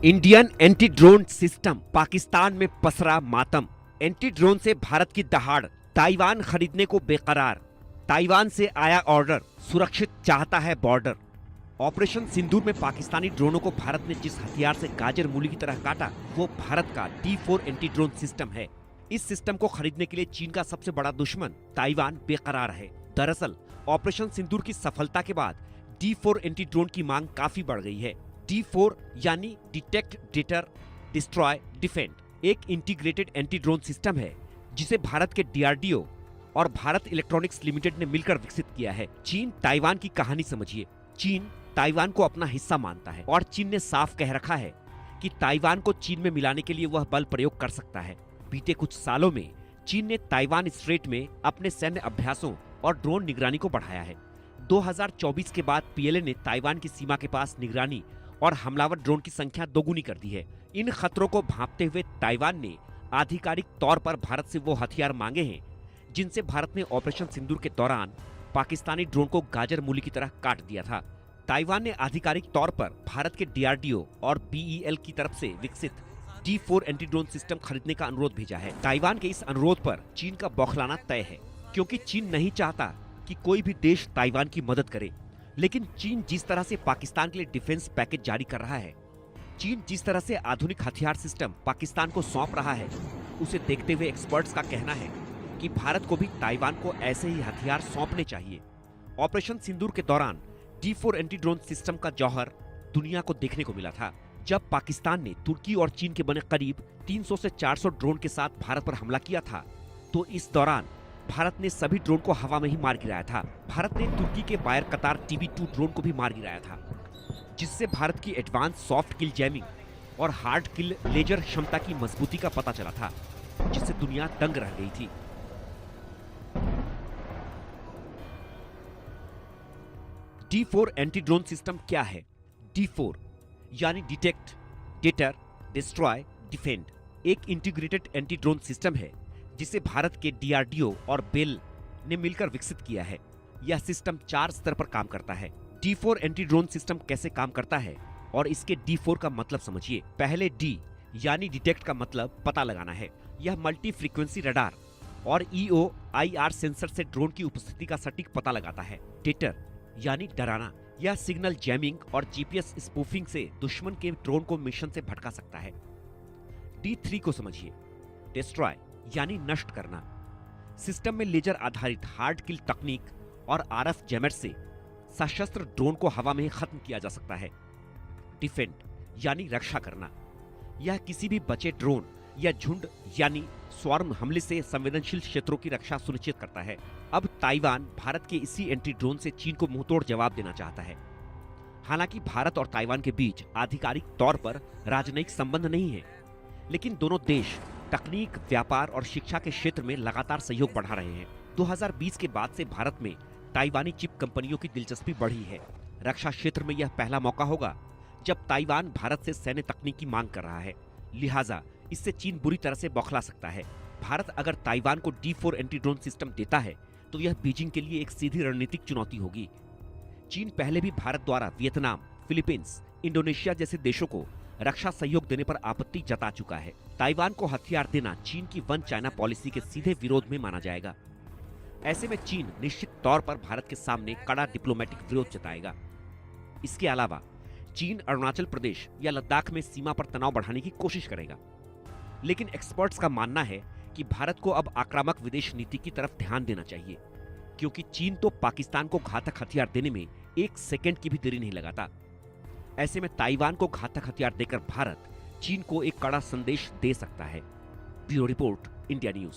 Indian anti drone system, Pakistan में पसरा मातम। एंटी ड्रोन से भारत की दहाड़, ताइवान खरीदने को बेकरार। ताइवान से आया ऑर्डर, सुरक्षित चाहता है बॉर्डर। ऑपरेशन सिंदूर में पाकिस्तानी ड्रोनों को भारत ने जिस हथियार से गाजर मूली की तरह काटा, वो भारत का D4 एंटी ड्रोन सिस्टम है। इस सिस्टम को खरीदने के लिए चीन का सबसे बड़ा दुश्मन ताइवान बेकरार है। दरअसल ऑपरेशन सिंदूर की सफलता के बाद D4 एंटी ड्रोन की मांग काफी बढ़ गई है। D4 यानी डिटेक्ट, डिटर, डिस्ट्रॉय, डिफेंड, एक इंटीग्रेटेड एंटी ड्रोन सिस्टम है जिसे भारत के DRDO और भारत इलेक्ट्रॉनिक्स लिमिटेड ने मिलकर विकसित किया है। चीन ताइवान की कहानी समझिए। चीन ताइवान को अपना हिस्सा मानता है और चीन ने साफ कह रखा है कि ताइवान को चीन में मिलाने के लिए वह बल प्रयोग कर सकता है। बीते कुछ सालों में चीन ने ताइवान स्ट्रेट में अपने सैन्य अभ्यासों और ड्रोन निगरानी को बढ़ाया है। 2024 के बाद PLA ने ताइवान की सीमा के पास निगरानी और हमलावर ड्रोन की संख्या दोगुनी कर दी है। इन खतरों को भांपते हुए ताइवान ने आधिकारिक तौर पर भारत से वो हथियार मांगे हैं जिनसे भारत ने ऑपरेशन सिंदूर के दौरान पाकिस्तानी ड्रोन को गाजर मूली की तरह काट दिया था। ताइवान ने आधिकारिक तौर पर भारत के DRDO और BEL की तरफ से विकसित D4 एंटी ड्रोन सिस्टम खरीदने का अनुरोध भेजा है। ताइवान के इस अनुरोध पर चीन का बौखलाना तय है, क्योंकि चीन नहीं चाहता कि कोई भी देश ताइवान की मदद करे। लेकिन चीन जिस तरह से पाकिस्तान के लिए डिफेंस पैकेज जारी कर रहा है, चीन जिस तरह से आधुनिक हथियार सिस्टम पाकिस्तान को सौंप रहा है, उसे देखते हुए एक्सपर्ट्स का कहना है कि भारत को भी ताइवान को ऐसे ही हथियार सौंपने चाहिए। ऑपरेशन सिंदूर के दौरान D4 एंटी ड्रोन सिस्टम का जौहर दुनिया को देखने को मिला था, जब पाकिस्तान ने तुर्की और चीन के बने करीब 300 से 400 ड्रोन के साथ भारत पर हमला किया था। तो इस दौरान भारत ने सभी ड्रोन को हवा में ही मार गिराया था। भारत ने तुर्की के बायर कतार TB2 ड्रोन को भी मार गिराया था, जिससे भारत की एडवांस सॉफ्ट किल जैमिंग और हार्ड किल लेजर क्षमता की मजबूती का पता चला था, जिससे दुनिया दंग रह गई थी। D4 एंटी ड्रोन सिस्टम क्या है? D4 यानी डिटेक्ट, डिटर, डिस्ट्रॉय, डिफेंड, एक इंटीग्रेटेड एंटी ड्रोन सिस्टम है जिसे भारत के DRDO और BEL ने मिलकर विकसित किया है। यह सिस्टम 4 स्तर पर काम करता है। D4 एंटी ड्रोन सिस्टम कैसे काम करता है और इसके D4 का मतलब समझिए। पहले D यानी डिटेक्ट का मतलब पता लगाना है। यह मल्टी फ्रीक्वेंसी रडार और EO/IR सेंसर से ड्रोन की उपस्थिति का सटीक पता लगाता है। डिटर यानी डराना, यह सिग्नल जैमिंग और GPS स्पूफिंग से दुश्मन के ड्रोन को मिशन से भटका सकता है। D3 को समझिए। डिस्ट्रॉय यानी नष्ट करना, सिस्टम में लेजर आधारित हार्ड किल तकनीक और RF जैमर से सशस्त्र ड्रोन को हवा में ही खत्म किया जा सकता है। डिफेंड यानी रक्षा करना, यह किसी भी बचे ड्रोन या झुंड यानी स्वार्म हमले से संवेदनशील क्षेत्रों की रक्षा सुनिश्चित करता है। अब ताइवान भारत के इसी एंटी ड्रोन से चीन को मुंहतोड़ जवाब देना चाहता है। हालांकि भारत और ताइवान के बीच आधिकारिक तौर पर राजनयिक संबंध नहीं है, लेकिन दोनों देश तकनीक, व्यापार और शिक्षा के क्षेत्र में लगातार सहयोग बढ़ा रहे हैं। 2020 के बाद से भारत में ताइवानी चिप कंपनियों की दिलचस्पी बढ़ी है। रक्षा क्षेत्र में यह पहला मौका होगा जब ताइवान भारत से सैन्य तकनीक की मांग कर रहा है, लिहाजा इससे चीन बुरी तरह से बौखला सकता है। भारत अगर ताइवान को D4 एंटी ड्रोन सिस्टम देता है तो यह बीजिंग के लिए एक सीधी रणनीतिक चुनौती होगी। चीन पहले भी भारत द्वारा वियतनाम, फिलीपींस, इंडोनेशिया जैसे देशों को रक्षा सहयोग देने पर आपत्ति जता चुका है। ताइवान को हथियार देना चीन की वन चाइना पॉलिसी के सीधे विरोध में माना जाएगा। ऐसे में चीन निश्चित तौर पर भारत के सामने कड़ा डिप्लोमेटिक विरोध जताएगा। इसके अलावा चीन अरुणाचल प्रदेश या लद्दाख में सीमा पर तनाव बढ़ाने की कोशिश करेगा। लेकिन एक्सपर्ट्स का मानना है कि भारत को अब आक्रामक विदेश नीति की तरफ ध्यान देना चाहिए, क्योंकि चीन तो पाकिस्तान को घातक हथियार देने में 1 सेकंड की भी देरी नहीं लगाता। ऐसे में ताइवान को घातक हथियार देकर भारत चीन को एक कड़ा संदेश दे सकता है। Bureau report, India news.